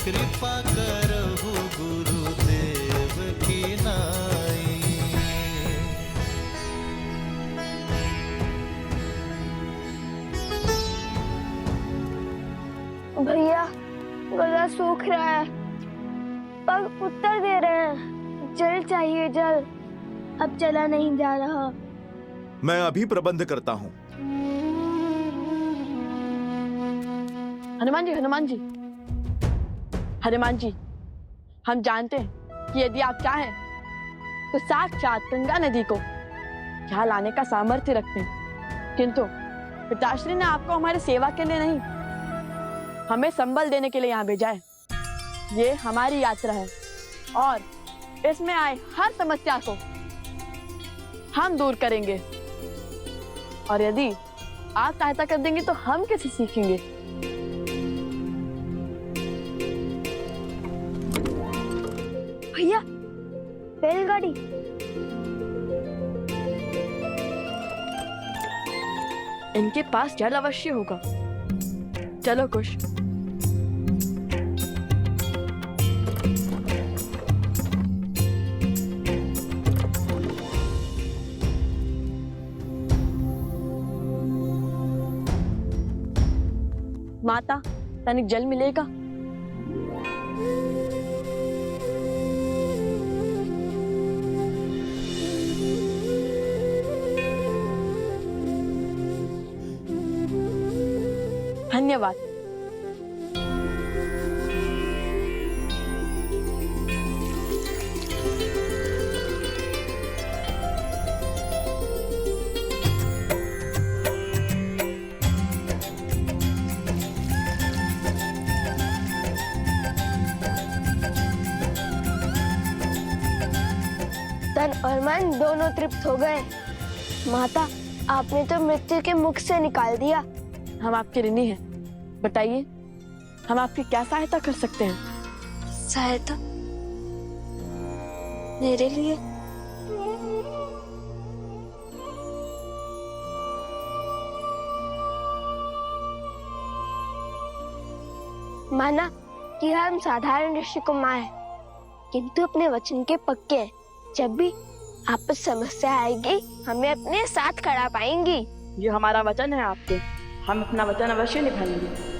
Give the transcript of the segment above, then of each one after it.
कृपा करहु गुरुदेव की नाई। भैया गला सूख रहा है, पग उत्तर दे रहे हैं, जल चाहिए जल, अब चला नहीं जा रहा। मैं अभी प्रबंध करता हूँ। हनुमान जी, हनुमान जी, हनुमान जी, हम जानते हैं कि यदि आप चाहें तो साक्षात गंगा नदी को यहाँ लाने का सामर्थ्य रखते हैं, किंतु पिताश्री ने आपको हमारी सेवा के लिए नहीं, हमें संबल देने के लिए यहाँ भेजा है। ये हमारी यात्रा है और इसमें आए हर समस्या को हम दूर करेंगे, और यदि आप सहायता कर देंगे तो हम कैसे सीखेंगे। भैया बैलगाड़ी। इनके पास जल अवश्य होगा। चलो कुश। माता, तनिक जल मिलेगा? धन्यवाद। तन और मन दोनों तृप्त हो गए। माता, आपने तो मृत्यु के मुख से निकाल दिया। हम आपके ऋणी हैं, बताइए हम आपकी क्या सहायता कर सकते हैं? सहायता मेरे लिए? माना कि हम साधारण ऋषि कुमार हैं, किंतु अपने वचन के पक्के हैं। जब भी आप पर समस्या आएगी, हमें अपने साथ खड़ा पाएंगी। ये हमारा वचन है आपके, हम अपना वचन अवश्य निभाएंगे।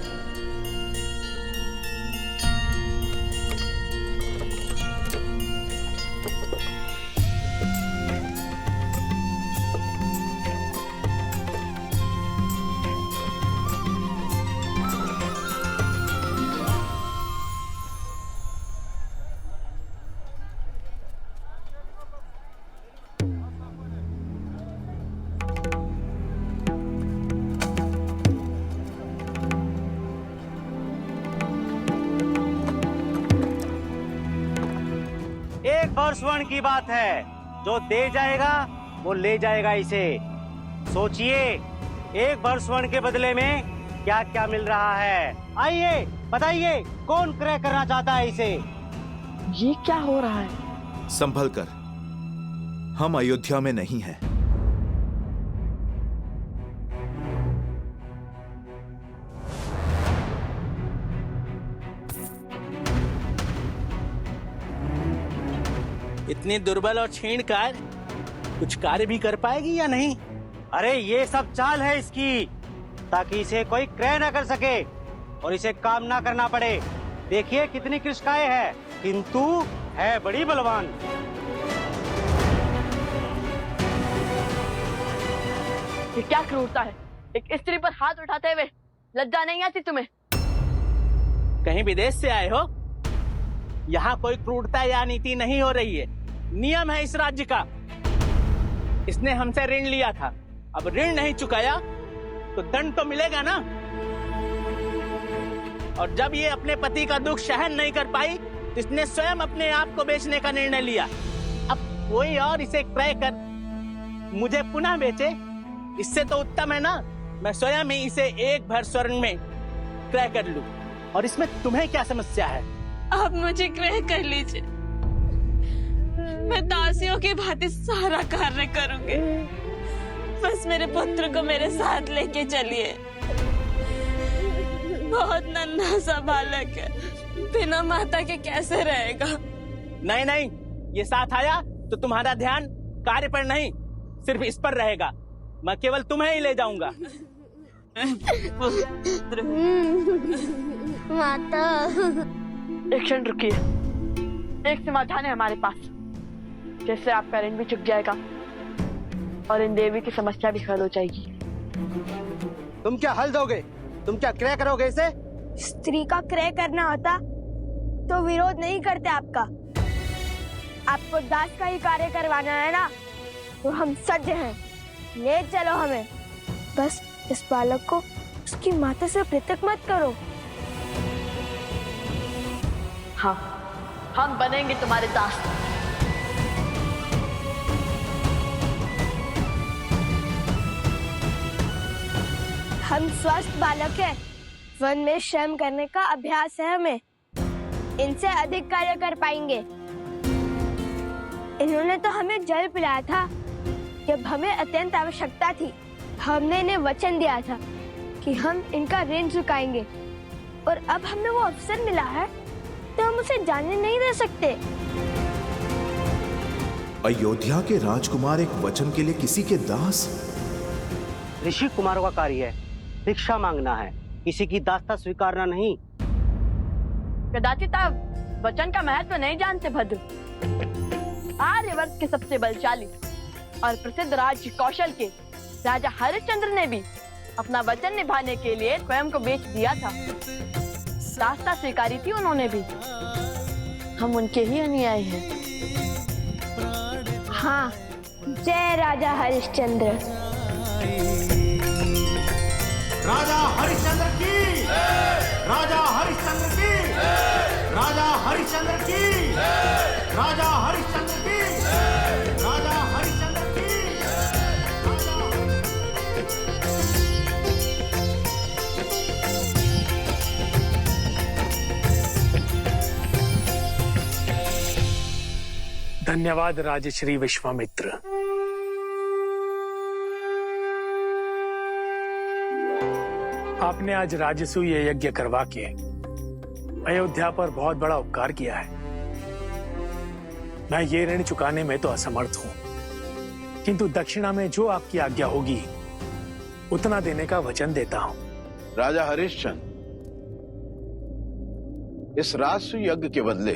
एक और स्वर्ण की बात है, जो दे जाएगा वो ले जाएगा इसे। सोचिए, एक भर स्वर्ण के बदले में क्या क्या मिल रहा है। आइए बताइए, कौन क्रय करना चाहता है इसे? ये क्या हो रहा है? संभल कर, हम अयोध्या में नहीं हैं। इतनी दुर्बल और छीणकार कुछ कार्य भी कर पाएगी या नहीं? अरे ये सब चाल है इसकी, ताकि इसे कोई क्रय न कर सके और इसे काम ना करना पड़े। देखिए कितनी कृषकाएं है, किंतु है बड़ी बलवान। ये क्या क्रूरता है? एक स्त्री पर हाथ उठाते हुए लज्जा नहीं आती तुम्हें? कहीं विदेश से आए हो? यहाँ कोई क्रूरता या नीति नहीं हो रही है, नियम है इस राज्य का। इसने हमसे ऋण लिया था, अब ऋण नहीं चुकाया तो दंड तो मिलेगा ना। और जब ये अपने पति का दुख सहन नहीं कर पाई, तो इसने स्वयं अपने आप को बेचने का निर्णय लिया। अब कोई और इसे क्रय कर मुझे पुनः बेचे, इससे तो उत्तम है ना मैं स्वयं ही इसे एक भर स्वर्ण में क्रय कर लूं। और इसमें तुम्हें क्या समस्या है? आप मुझे क्रय कर लीजिए, मैं दासियों की भांति सारा कार्य करूंगी। बस मेरे पुत्र को मेरे साथ लेके चलिए, बहुत नन्हा सा बालक है, बिना माता के कैसे रहेगा? नहीं नहीं, ये साथ आया तो तुम्हारा ध्यान कार्य पर नहीं, सिर्फ इस पर रहेगा। मैं केवल तुम्हें ही ले जाऊंगा। माता। एक क्षण रुकिए, एक समाधान है हमारे पास, जिससे आपका ऋण भी चुक जाएगा और इन देवी की समस्या भी हल हो जाएगी। तुम क्या हल दोगे? तुम क्या क्रय करोगे इसे? स्त्री का क्रय करना होता तो विरोध नहीं करते आपका। आपको दास का ही कार्य करवाना है ना, तो हम सज्ज हैं, ले चलो हमें। बस इस बालक को उसकी माता से पृथक मत करो। हाँ, हम बनेंगे तुम्हारे दास। हम स्वस्थ बालक हैं, वन में श्रम करने का अभ्यास है हमें, इनसे अधिक कार्य कर पाएंगे। इन्होंने तो हमें जल पिलाया था जब हमें अत्यंत आवश्यकता थी। हमने इन्हें वचन दिया था कि हम इनका ऋण चुकाएंगे, और अब हमें वो अवसर मिला है तो हम उसे जाने नहीं दे सकते। अयोध्या के राजकुमार एक वचन के लिए किसी के दास? ऋषि कुमारों का कार्य है, भिक्षा मांगना है, किसी की दासता स्वीकारना नहीं। कदाचित आप वचन का महत्व नहीं जानते भद्र। आर्यवर्त के सबसे बलशाली और प्रसिद्ध राज्य कौशल के राजा हरिश्चंद्र ने भी अपना वचन निभाने के लिए स्वयं को बेच दिया था। दासता स्वीकारी थी उन्होंने भी। हम उनके ही अनुयायी हैं। हाँ, जय राजा हरिश्चंद्र। राजा हरिश्चंद्र की, राजा हरिश्चंद्र की, राजा हरिश्चंद्र की, राजा हरिश्चंद्र की, राजा हरिश्चंद्र की। धन्यवाद राजश्री विश्वामित्र। आपने आज राजसूय यज्ञ करवा के अयोध्या पर बहुत बड़ा उपकार किया है। मैं ये ऋण चुकाने में तो असमर्थ हूं, किंतु दक्षिणा में जो आपकी आज्ञा होगी उतना देने का वचन देता हूं। राजा हरिश्चंद्र, इस राजसूय यज्ञ के बदले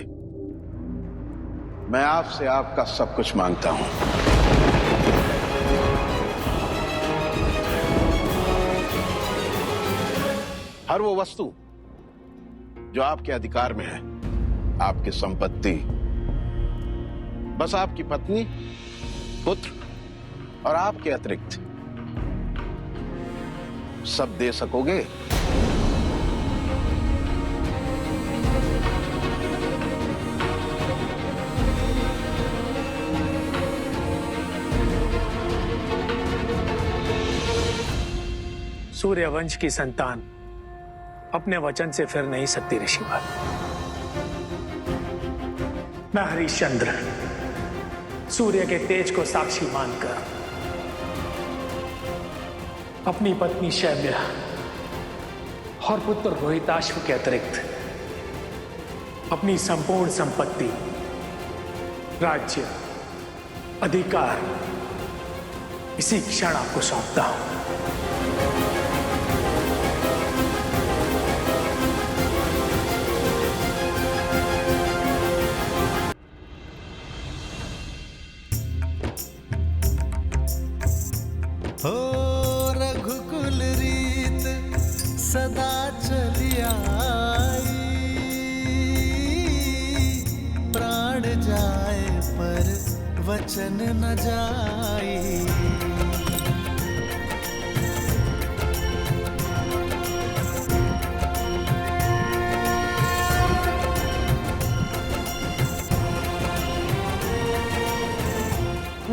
मैं आपसे आपका सब कुछ मांगता हूं। हर वो वस्तु जो आपके अधिकार में है, आपकी संपत्ति, बस आपकी पत्नी, पुत्र और आपके अतिरिक्त सब दे सकोगे? सूर्यवंश की संतान अपने वचन से फिर नहीं सकती ऋषिवर। मैं हरिश्चंद्र सूर्य के तेज को साक्षी मानकर अपनी पत्नी शैव्या और पुत्र रोहिताश्व के अतिरिक्त अपनी संपूर्ण संपत्ति, राज्य, अधिकार इसी क्षण आपको सौंपता हूं। हो रघुकुल रीत सदा चली आई, प्राण जाए पर वचन न जाई।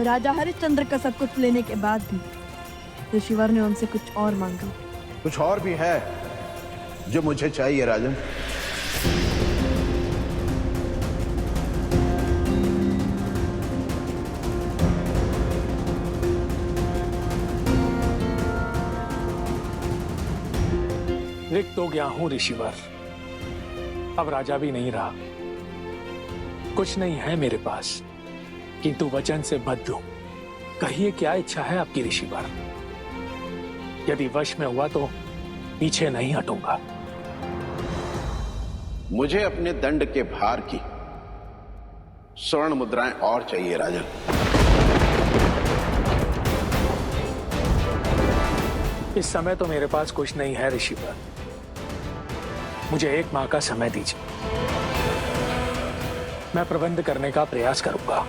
राजा हरिश्चंद्र का सब कुछ लेने के बाद भी ऋषिवर ने उनसे कुछ और मांगा। कुछ और भी है जो मुझे चाहिए राजन। रिक्त हो गया हूं ऋषिवर। अब राजा भी नहीं रहा, कुछ नहीं है मेरे पास, किंतु वचन से बद्ध हूं। कहिए क्या इच्छा है आपकी ऋषिवर? यदि वश में हुआ तो पीछे नहीं हटूंगा। मुझे अपने दंड के भार की स्वर्ण मुद्राएं और चाहिए राजन। इस समय तो मेरे पास कुछ नहीं है ऋषिवर, मुझे 1 माह का समय दीजिए, मैं प्रबंध करने का प्रयास करूंगा।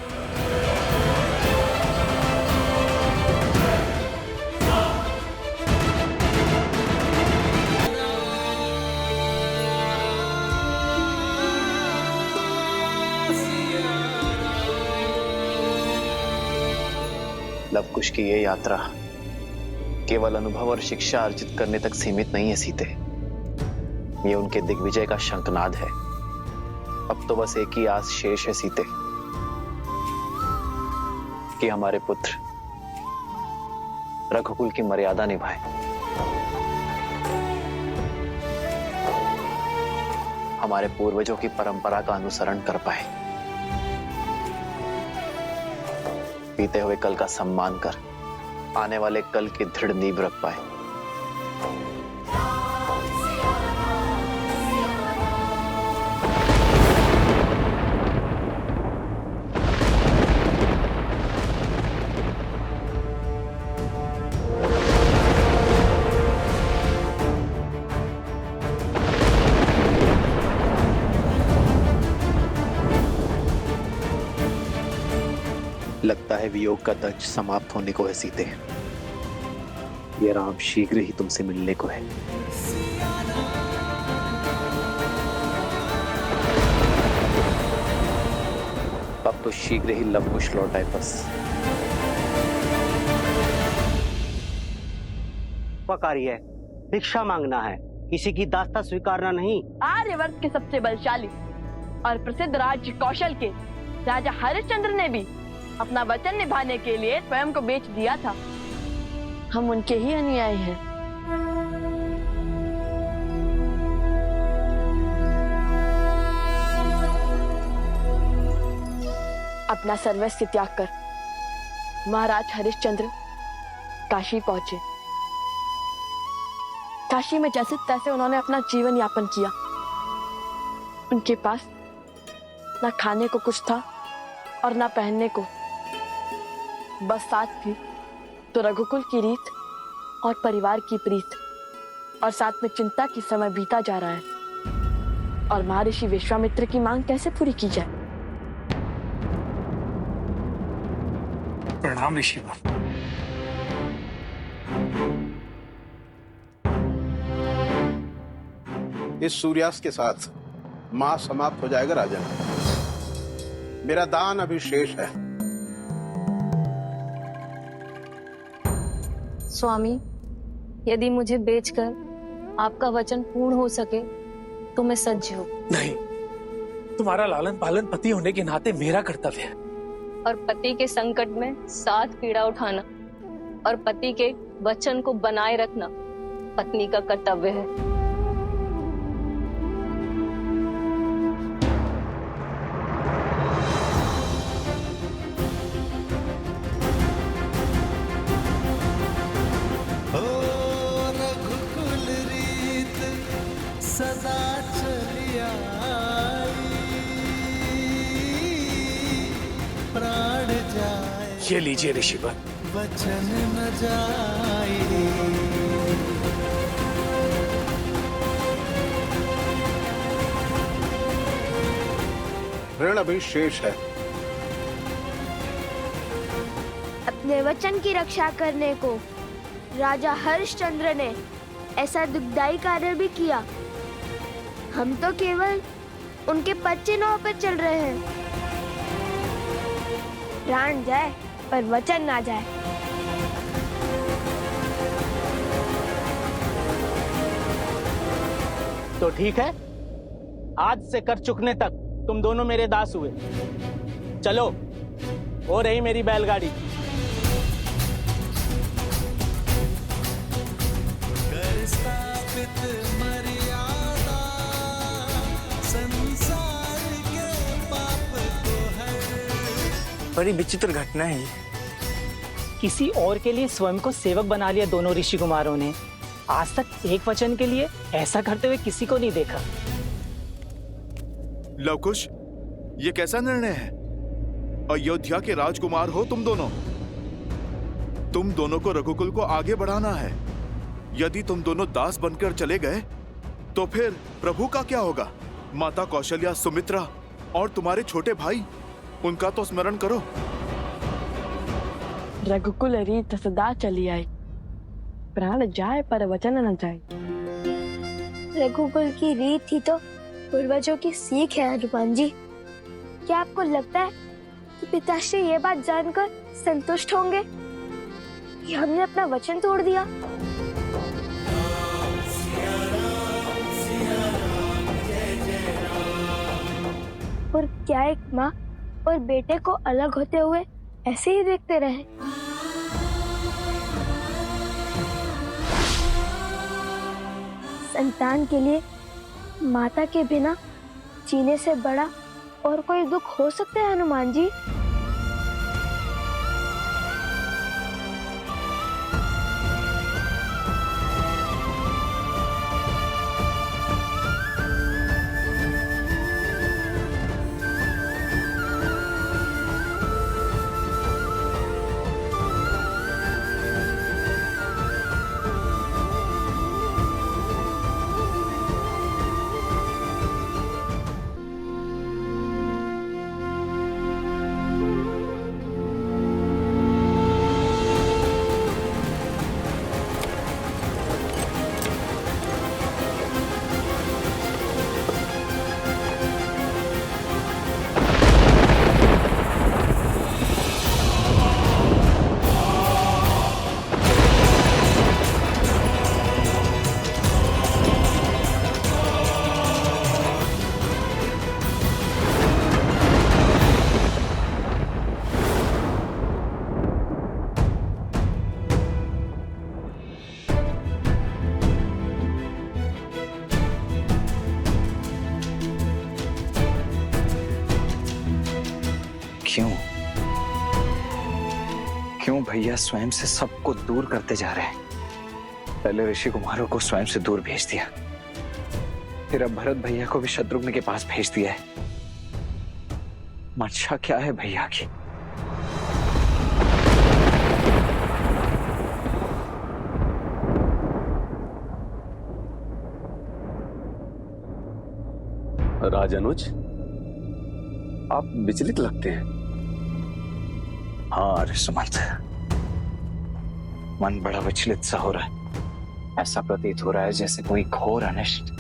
लवकुश की ये यात्रा केवल अनुभव और शिक्षा अर्जित करने तक सीमित नहीं है सीते, ये उनके दिग्विजय का शंखनाद है। अब तो बस एक ही आस शेष है सीते, कि हमारे पुत्र रघुकुल की मर्यादा निभाए, हमारे पूर्वजों की परंपरा का अनुसरण कर पाए, बीते हुए कल का सम्मान कर आने वाले कल की दृढ़ नींव रख पाए। लगता है वियोग का दंश समाप्त होने को है सीते, ये राम शीघ्र ही तुमसे मिलने को है। अब तो शीघ्र ही लवकुश लौट आए बस। कार्य है, भिक्षा मांगना है, किसी की दास्ता स्वीकारना नहीं। आर्यवर्त के सबसे बलशाली और प्रसिद्ध राज्य कौशल के राजा हरिश्चंद्र ने भी अपना वचन निभाने के लिए स्वयं को बेच दिया था। हम उनके ही अनुयायी हैं। अपना सर्वस्व त्याग कर महाराज हरिश्चंद्र काशी पहुंचे। काशी में जैसे तैसे उन्होंने अपना जीवन यापन किया। उनके पास ना खाने को कुछ था और ना पहनने को, बस साथ थी तो रघुकुल की रीत और परिवार की प्रीत, और साथ में चिंता की समय बीता जा रहा है और महर्षि विश्वामित्र की मांग कैसे पूरी की जाए। प्रणाम ऋषिवर। इस सूर्यास्त के साथ माह समाप्त हो जाएगा राजन। मेरा दान अभी शेष है। स्वामी, यदि मुझे बेचकर आपका वचन पूर्ण हो सके तो मैं सज्ज हूँ। नहीं, तुम्हारा लालन पालन पति होने के नाते मेरा कर्तव्य है। और पति के संकट में साथ पीड़ा उठाना और पति के वचन को बनाए रखना पत्नी का कर्तव्य है। सदा चली आई, प्राण जाए ये लीजिए ऋषिवर। वचन न जाए। ऋण अभी शेष है। अपने वचन की रक्षा करने को राजा हरिश्चंद्र ने ऐसा दुखदाई कार्य भी किया। हम तो केवल उनके पच्चे नाव पर चल रहे हैं। प्राण जाए पर वचन ना जाए। तो ठीक है, आज से कर चुकने तक तुम दोनों मेरे दास हुए। चलो, हो रही मेरी बैलगाड़ी। कर स्थापित मर बड़ी विचित्र घटना है ये। किसी और के लिए स्वयं को सेवक बना लिया दोनों ऋषि कुमारों ने। आज तक एक वचन के लिए ऐसा करते हुए किसी को नहीं देखा। लवकुश, ये कैसा निर्णय है? अयोध्या के राजकुमार हो तुम दोनों। तुम दोनों को रघुकुल को आगे बढ़ाना है। यदि तुम दोनों दास बनकर चले गए तो फिर प्रभु का क्या होगा? माता कौशल्या, सुमित्रा और तुम्हारे छोटे भाई, उनका तो स्मरण करो। रघुकुल रीत सदा चली आई, प्राण जाए पर वचन न जाए। रघुकुल की रीत ही तो पूर्वजों की सीख है हनुमान जी। क्या आपको लगता है कि पिताश्री ये बात जानकर संतुष्ट होंगे कि हमने अपना वचन तोड़ दिया? और क्या एक माँ और बेटे को अलग होते हुए ऐसे ही देखते रहे? संतान के लिए माता के बिना जीने से बड़ा और कोई दुख हो सकता है हनुमान जी? क्यों भैया स्वयं से सबको दूर करते जा रहे हैं? पहले ऋषि कुमारों को स्वयं से दूर भेज दिया, फिर अब भरत भैया को भी शत्रुघ्न के पास भेज दिया है। मंशा क्या है भैया की? राजानुज, आप विचलित लगते हैं। हाँ सुमंत, मन बड़ा विचलित सा हो रहा है। ऐसा प्रतीत हो रहा है जैसे कोई घोर अनिष्ट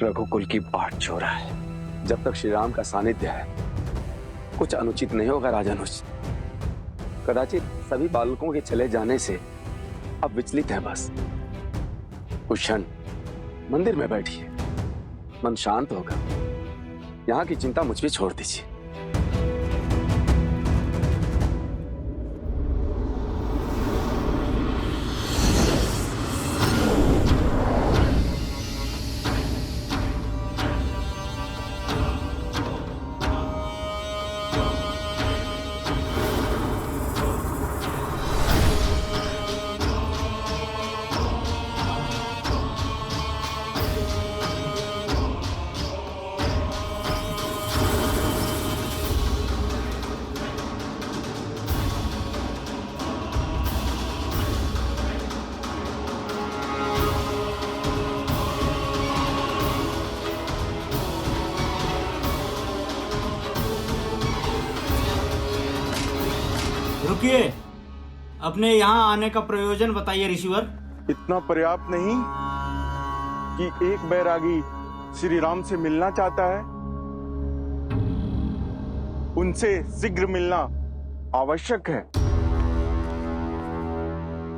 रघुकुल की बाट जो रहा है। जब तक श्री राम का सानिध्य है कुछ अनुचित नहीं होगा राजानुज। कदाचित सभी बालकों के चले जाने से अब विचलित है बस। कुछ क्षण मंदिर में बैठिए, मन शांत होगा। यहाँ की चिंता मुझ पे छोड़ दीजिए। रुकिए, अपने यहाँ आने का प्रयोजन बताइए ऋषिवर। इतना पर्याप्त नहीं कि एक बैरागी श्री राम से मिलना चाहता है? उनसे शीघ्र मिलना आवश्यक है।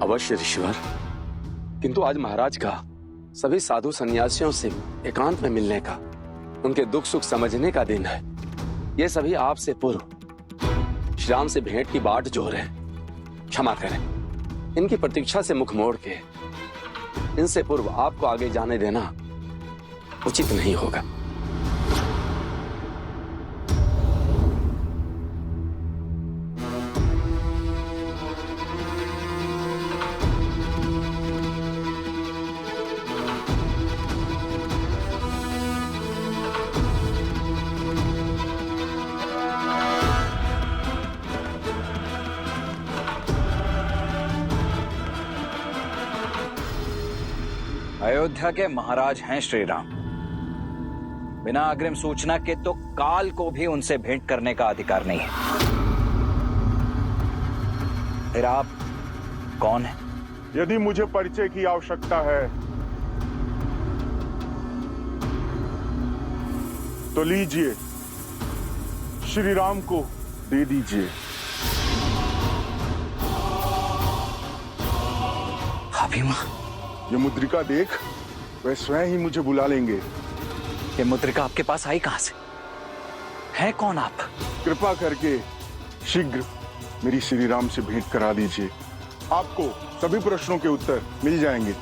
अवश्य ऋषिवर, किंतु आज महाराज का सभी साधु सन्यासियों से एकांत में मिलने का, उनके दुख सुख समझने का दिन है। ये सभी आपसे पूर्व श्री राम से भेंट की बाट जोर है। क्षमा करें, इनकी प्रतीक्षा से मुख मोड़ के इनसे पूर्व आपको आगे जाने देना उचित नहीं होगा। अयोध्या के महाराज हैं श्री राम। बिना अग्रिम सूचना के तो काल को भी उनसे भेंट करने का अधिकार नहीं है। फिर आप कौन हैं? यदि मुझे परिचय की आवश्यकता है तो लीजिए, श्री राम को दे दीजिए। भाभी माँ, ये मुद्रिका देख, वे स्वयं ही मुझे बुला लेंगे। ये मुद्रिका आपके पास आई कहां से? है कौन आप? कृपा करके शीघ्र मेरी श्री राम से भेंट करा दीजिए। आपको सभी प्रश्नों के उत्तर मिल जाएंगे।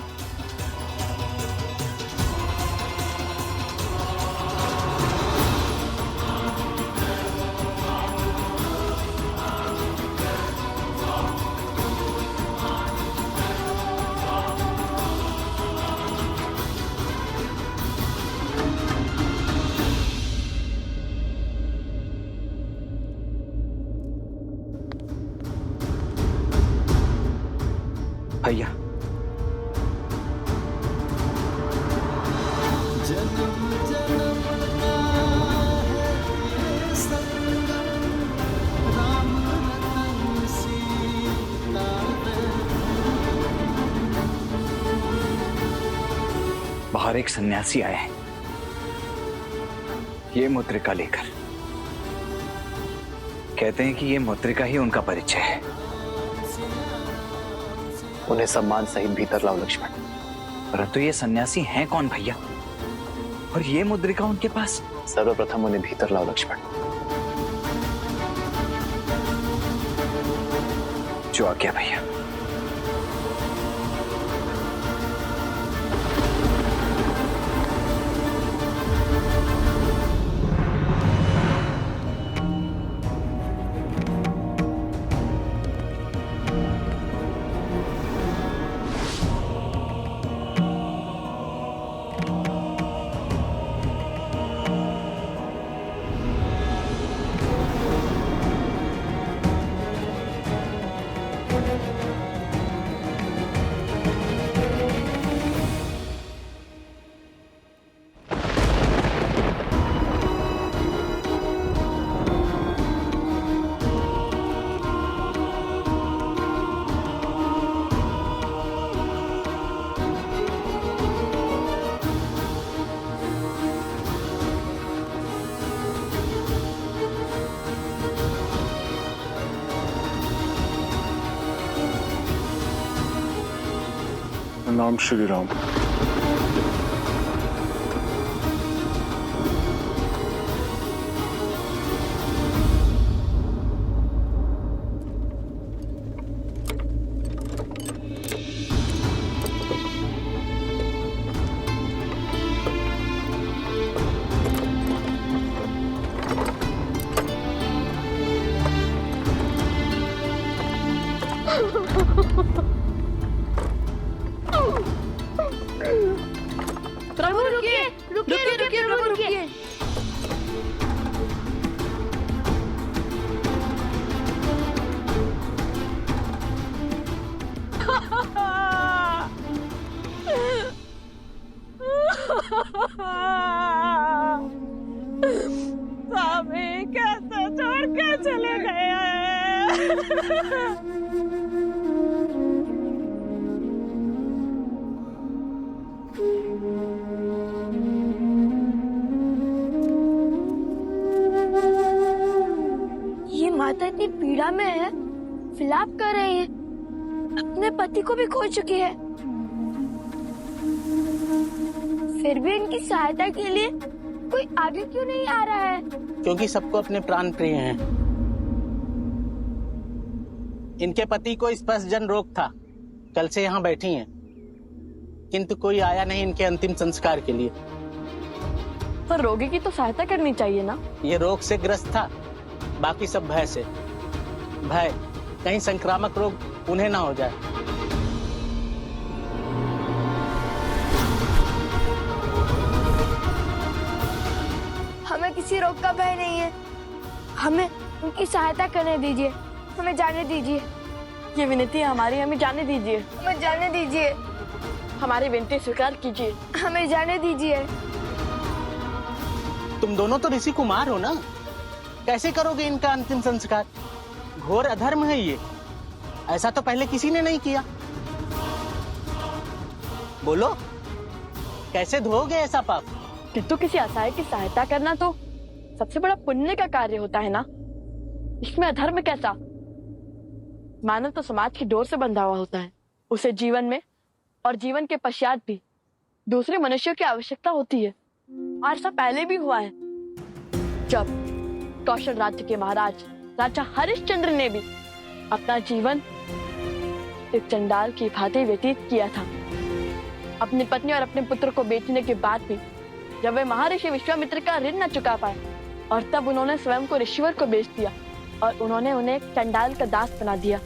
भैया, जन्म जन्म का है ये संगम, राम रतन सीता बाहर एक सन्यासी आए हैं, ये मुद्रिका लेकर। कहते हैं कि ये मुद्रिका ही उनका परिचय है। उन्हें सम्मान सहित भीतर लाओ लक्ष्मण। परंतु ये सन्यासी हैं कौन भैया? और ये मुद्रिका उनके पास? सर्वप्रथम उन्हें भीतर लाओ लक्ष्मण। जो आज्ञा भैया। नाम श्री राम। प्रभु रुकिए, रुकिए, रुकिए, प्रभु रुकिए। स्वामी कैसे छोड़ के चले गए? ये माता इतनी पीड़ा में है, विलाप कर रही है, अपने पति को भी खो चुकी है, फिर भी इनकी सहायता के लिए कोई आगे क्यों नहीं आ रहा है? क्योंकि सबको अपने प्राण प्रिय हैं। इनके पति को स्पर्शजन रोग था, कल से यहाँ बैठी हैं, किंतु कोई आया नहीं इनके अंतिम संस्कार के लिए। पर रोगी की तो सहायता करनी चाहिए ना? ये रोग से ग्रस्त था, बाकी सब भय से। भय कहीं संक्रामक रोग उन्हें ना हो जाए। हमें किसी रोग का भय नहीं है, हमें उनकी सहायता करने दीजिए, हमें जाने दीजिए। ये विनती है हमारी, हमें जाने दीजिए। हमें जाने दीजिए। हमारी विनती स्वीकार कीजिए। हमें जाने दीजिए। तुम दोनों तो ऋषि कुमार हो ना, कैसे करोगे इनका अंतिम संस्कार? घोर अधर्म है ये, ऐसा तो पहले किसी ने नहीं किया। बोलो, कैसे धोगे ऐसा पाप? किंतु किसी असहाय की सहायता करना तो सबसे बड़ा पुण्य का कार्य होता है ना, इसमें अधर्म कैसा? मानव तो समाज की डोर से बंधा हुआ होता है, उसे जीवन में और जीवन के पश्चात भी दूसरे मनुष्यों की आवश्यकता होती है। और ऐसा पहले भी हुआ है, जब कौशल राज्य के महाराज राजा हरिश्चंद्र ने भी अपना जीवन एक चंडाल की भांति व्यतीत किया था। अपनी पत्नी और अपने पुत्र को बेचने के बाद भी जब वे महर्षि विश्वामित्र का ऋण न चुका पाए, और तब उन्होंने स्वयं को ऋषिवर को बेच दिया और उन्होंने उन्हें एक चंडाल का दास बना दिया।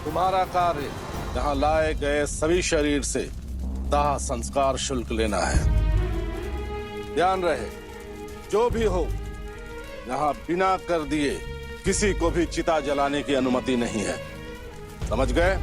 तुम्हारा कार्य यहाँ लाए गए सभी शरीर से दाह संस्कार शुल्क लेना है। ध्यान रहे, जो भी हो, यहाँ बिना कर दिए किसी को भी चिता जलाने की अनुमति नहीं है। समझ गए?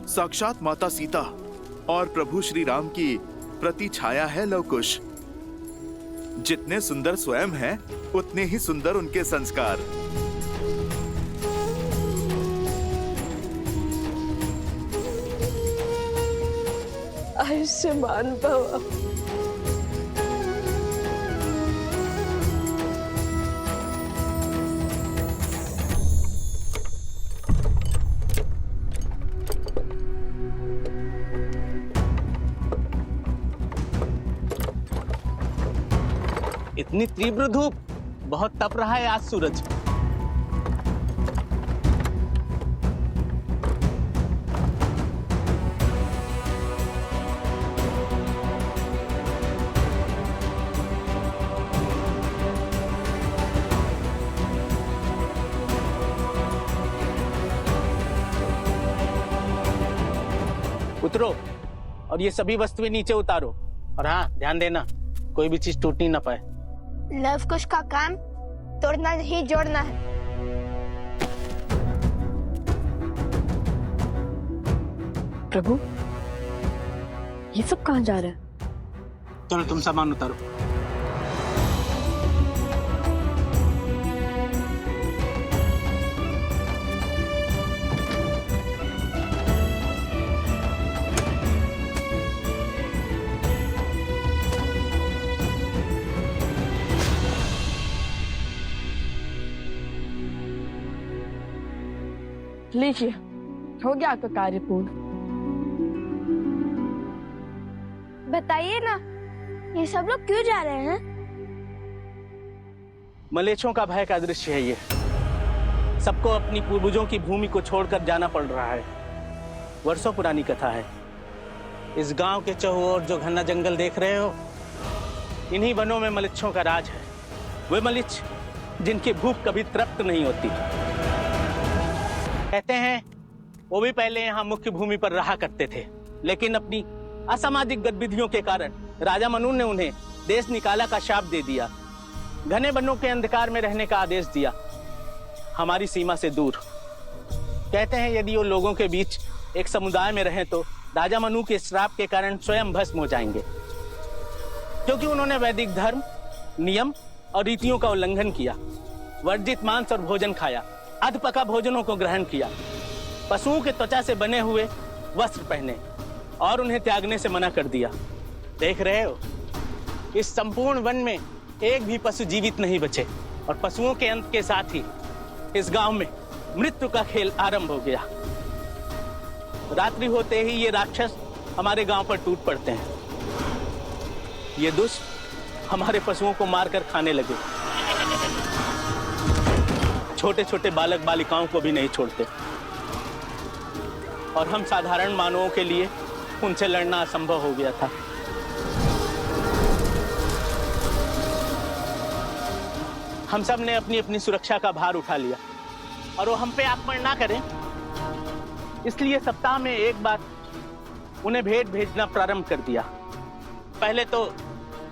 साक्षात माता सीता और प्रभु श्री राम की प्रति छाया है लवकुश। जितने सुंदर स्वयं हैं, उतने ही सुंदर उनके संस्कार। आयुष्मान भव। इतनी तीव्र धूप, बहुत तप रहा है आज सूरज। उतरो और ये सभी वस्तुएं नीचे उतारो, और हाँ, ध्यान देना कोई भी चीज टूटनी ना पाए। लवकुश का काम तोड़ना नहीं, जोड़ना है। प्रभु, ये सब कहाँ जा रहा है? चलो तुम सामान उतारो। लीजिए, हो गया आपका कार्य पूर्ण। बताइए ना, ये सब लोग क्यों जा रहे हैं? मलेच्छों का भय का दृश्य है ये। सबको अपनी पूर्वजों की भूमि को छोड़कर जाना पड़ रहा है। वर्षों पुरानी कथा है। इस गांव के चहुओर जो घना जंगल देख रहे हो, इन्हीं वनों में मलेच्छों का राज है। वे मलिच्छ जिनकी भूख कभी तृप्त नहीं होती। कहते हैं वो भी पहले यहाँ मुख्य भूमि पर रहा करते थे, लेकिन अपनी असामाजिक गतिविधियों के कारण राजा मनु ने उन्हें देश निकाला का शाप दे दिया। घने वनों के अंधकार में रहने का आदेश दिया, हमारी सीमा से दूर। कहते हैं यदि वो लोगों के बीच एक समुदाय में रहें तो राजा मनु के श्राप के कारण स्वयं भस्म हो जाएंगे, क्योंकि उन्होंने वैदिक धर्म, नियम और रीतियों का उल्लंघन किया, वर्जित मांस और भोजन खाया, अधपका भोजनों को ग्रहण किया, पशुओं के त्वचा से बने हुए वस्त्र पहने और उन्हें त्यागने से मना कर दिया। देख रहे हो, इस संपूर्ण वन में एक भी पशु जीवित नहीं बचे, और पशुओं के अंत के साथ ही इस गांव में मृत्यु का खेल आरंभ हो गया। रात्रि होते ही ये राक्षस हमारे गांव पर टूट पड़ते हैं। ये दुष्ट हमारे पशुओं को मारकर खाने लगे। छोटे छोटे बालक बालिकाओं को भी नहीं छोड़ते और हम साधारण मानवों के लिए उनसे लड़ना असंभव हो गया था। हम सब ने अपनी अपनी सुरक्षा का भार उठा लिया और वो हम पे आक्रमण ना करें, इसलिए सप्ताह में एक बार उन्हें भेंट भेजना प्रारंभ कर दिया। पहले तो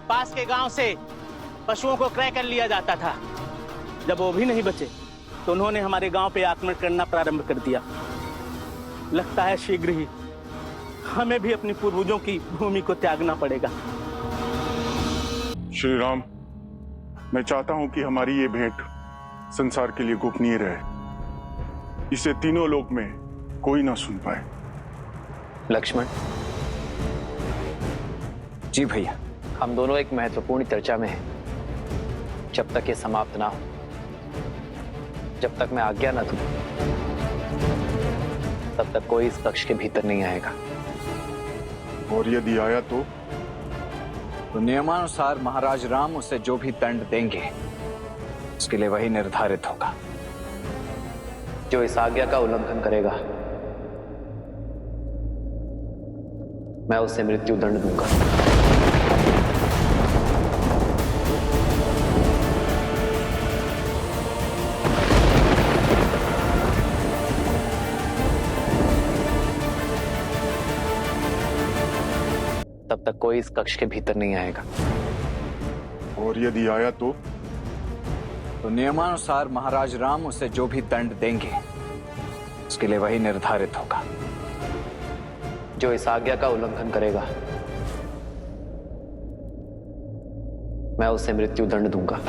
पास के गांव से पशुओं को क्रय कर लिया जाता था। जब वो भी नहीं बचे तो उन्होंने हमारे गांव पे आक्रमण करना प्रारंभ कर दिया। लगता है शीघ्र ही हमें भी अपनी पूर्वजों की भूमि को त्यागना पड़ेगा। श्री राम, मैं चाहता हूं कि हमारी ये भेंट संसार के लिए गोपनीय रहे। इसे तीनों लोक में कोई ना सुन पाए। लक्ष्मण जी भैया, हम दोनों एक महत्वपूर्ण चर्चा में हैं। जब तक ये समाप्त ना हो, जब तक मैं आज्ञा न दूं, तब तक कोई इस कक्ष के भीतर नहीं आएगा। और यदि आया तो नियमानुसार महाराज राम उसे जो भी दंड देंगे उसके लिए वही निर्धारित होगा। जो इस आज्ञा का उल्लंघन करेगा, मैं उसे मृत्यु दंड दूंगा। तब तक कोई इस कक्ष के भीतर नहीं आएगा। और यदि आया तो नियमानुसार महाराज राम उसे जो भी दंड देंगे उसके लिए वही निर्धारित होगा। जो इस आज्ञा का उल्लंघन करेगा, मैं उसे मृत्यु दंड दूंगा।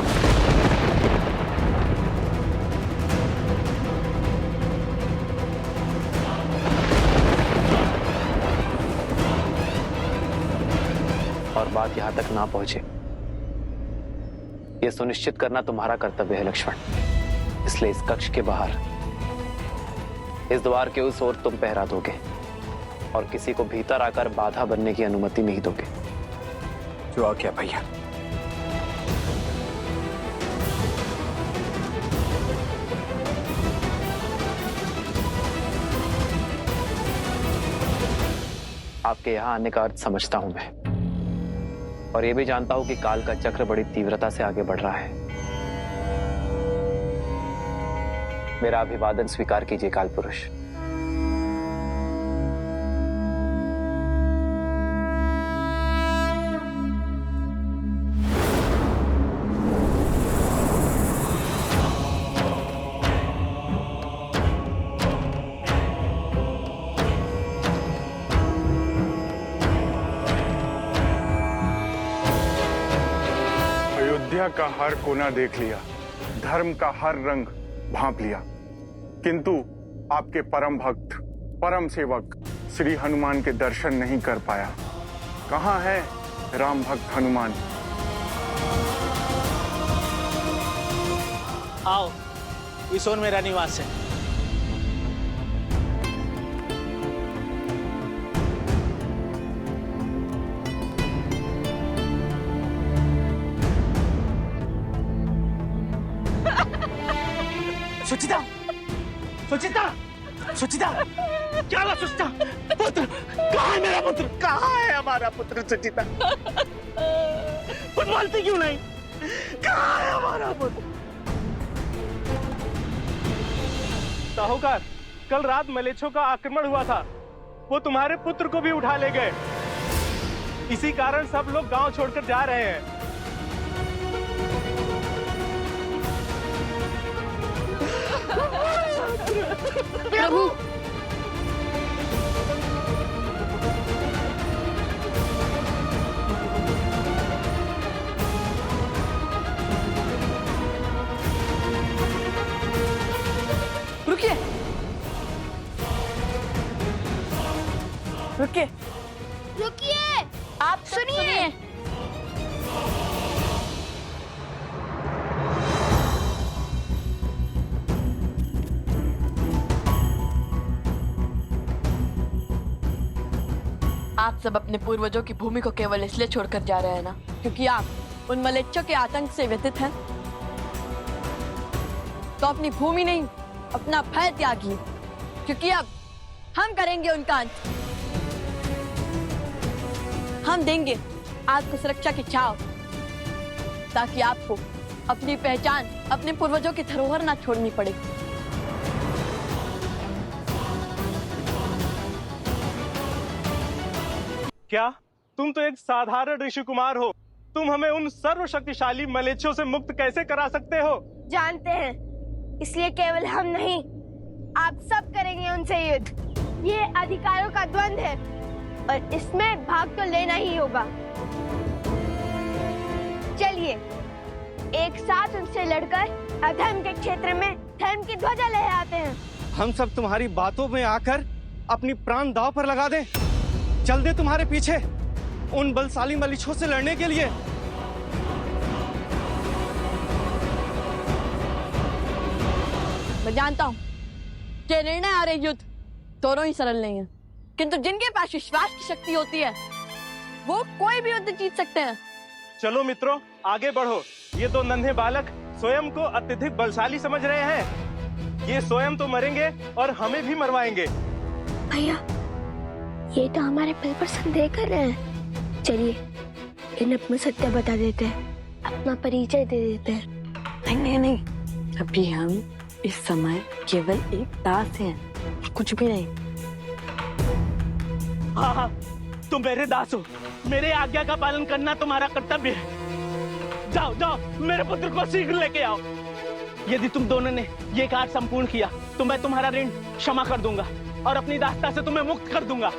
और बात यहां तक ना पहुंचे, यह सुनिश्चित करना तुम्हारा कर्तव्य है लक्ष्मण। इसलिए इस कक्ष के बाहर, इस द्वार के उस ओर तुम पहरा दोगे और किसी को भीतर आकर बाधा बनने की अनुमति नहीं दोगे। जो आज्ञा भैया। आपके यहां आने का अर्थ समझता हूं मैं, और यह भी जानता हूं कि काल का चक्र बड़ी तीव्रता से आगे बढ़ रहा है। मेरा अभिवादन स्वीकार कीजिए काल पुरुष। अयोध्या का हर कोना देख लिया, धर्म का हर रंग भांप लिया, किंतु आपके परम भक्त, परम सेवक श्री हनुमान के दर्शन नहीं कर पाया। कहाँ है राम भक्त हनुमान? आओ, इस ओर मेरा निवास है। सुचिता, सुचिता, सुचिता, क्या हुआ सुचिता? पुत्र, कहाँ है मेरा पुत्र? कहाँ है हमारा पुत्र सुचिता? कुछ बोलती क्यों नहीं? कहाँ है हमारा पुत्र? साहूकार, कल रात मलेच्छों का आक्रमण हुआ था। वो तुम्हारे पुत्र को भी उठा ले गए। इसी कारण सब लोग गांव छोड़कर जा रहे हैं। प्रभु, रुकिए, रुकिए, रुकिए, आप सुनिए। आप सब अपने पूर्वजों की भूमि को केवल इसलिए छोड़कर जा रहे हैं ना क्योंकि आप उन मलेच्छों के आतंक से व्यथित हैं? तो अपनी भूमि नहीं, अपना भय त्यागिए, क्योंकि अब हम करेंगे उनका अंत। हम देंगे आपको सुरक्षा की छाव, ताकि आपको अपनी पहचान अपने पूर्वजों की धरोहर ना छोड़नी पड़े। क्या तुम तो एक साधारण ऋषि कुमार हो? तुम हमें उन सर्वशक्तिशाली मलेच्छों से मुक्त कैसे करा सकते हो? जानते हैं, इसलिए केवल हम नहीं, आप सब करेंगे उनसे युद्ध। ये अधिकारों का द्वंद्व है और इसमें भाग तो लेना ही होगा। चलिए एक साथ उनसे लड़कर अधर्म के क्षेत्र में धर्म की ध्वजा लहराते हैं। हम सब तुम्हारी बातों में आकर अपनी प्राण दांव पर लगा दें, चल दे तुम्हारे पीछे उन बलशाली मलीछों से लड़ने के लिए। मैं जानता हूँ कि निर्णय और युद्ध दोनों ही सरल नहीं है, किंतु जिनके पास विश्वास की शक्ति होती है वो कोई भी युद्ध जीत सकते हैं। चलो मित्रों, आगे बढ़ो। ये दो नन्हे बालक स्वयं को अत्यधिक बलशाली समझ रहे हैं। ये स्वयं तो मरेंगे और हमें भी मरवाएंगे। भैया, ये तो हमारे पल पर संदेह कर रहे हैं। चलिए इन्हें अपना सत्य बता देते हैं, अपना परिचय दे देते हैं। नहीं नहीं नहीं, अभी हम इस समय केवल एक दास हैं, कुछ भी नहीं। हाँ हाँ, तुम मेरे दास हो, मेरे आज्ञा का पालन करना तुम्हारा कर्तव्य है। जाओ जाओ, मेरे पुत्र को शीघ्र लेके आओ। यदि तुम दोनों ने ये कार्य संपूर्ण किया तो मैं तुम्हारा ऋण क्षमा कर दूंगा और अपनी दासता से तुम्हें मुक्त कर दूंगा।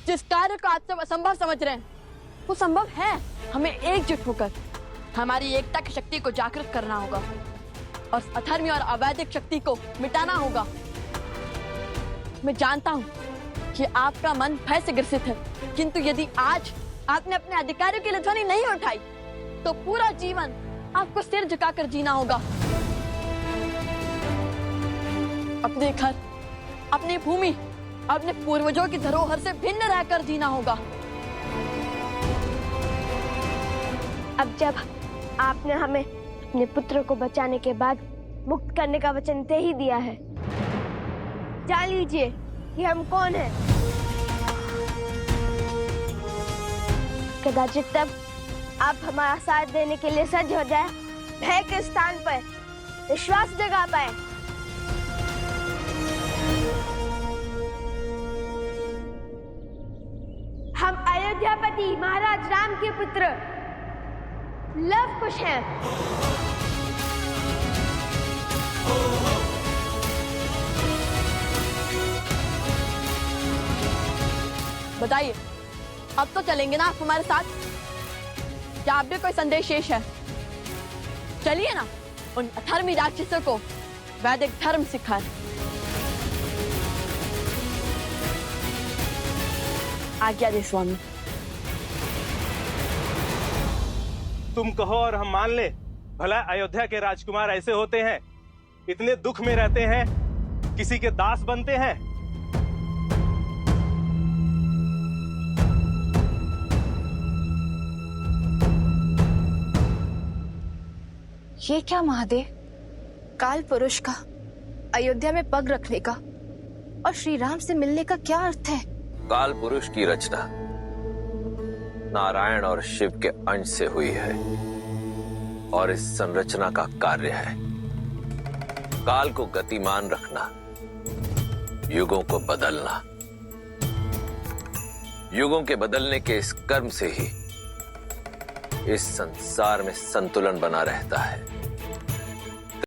जिस कार्य को आप सब असंभव समझ रहे हैं वो संभव है। हमें एकजुट होकर हमारी एकता की शक्ति को जागृत करना होगा और अधर्मी और अवैधिक शक्ति को मिटाना होगा। मैं जानता हूँ कि आपका मन भय से ग्रसित है, किंतु यदि आज आपने अपने अधिकारों के लिए ध्वनि नहीं उठाई तो पूरा जीवन आपको सिर झुकाकर जीना होगा। अपने घर, अपनी भूमि, अपने पूर्वजों की धरोहर से भिन्न रहकर जीना होगा। अब जब आपने हमें अपने पुत्र को बचाने के बाद मुक्त करने का वचन दे ही दिया है, जान लीजिए कि हम कौन हैं। कदाचित तब आप हमारा साथ देने के लिए सज्ज हो जाए, भय के स्थान पर विश्वास जगा पाए। हम अयोध्यापति महाराज राम के पुत्र लव कुश हैं। बताइए, अब तो चलेंगे ना आप हमारे साथ? क्या आप भी कोई संदेश शेष है? चलिए ना, उन अधर्मी राक्षसों को वैदिक धर्म सिखाएं। आज्ञा दे स्वामी। तुम कहो और हम मान ले। भला अयोध्या के राजकुमार ऐसे होते हैं, इतने दुख में रहते हैं, किसी के दास बनते हैं? ये क्या महादेव, काल पुरुष का अयोध्या में पग रखने का और श्री राम से मिलने का क्या अर्थ है? काल पुरुष की रचना नारायण और शिव के अंश से हुई है और इस संरचना का कार्य है काल को गतिमान रखना, युगों को बदलना। युगों के बदलने के इस कर्म से ही इस संसार में संतुलन बना रहता है।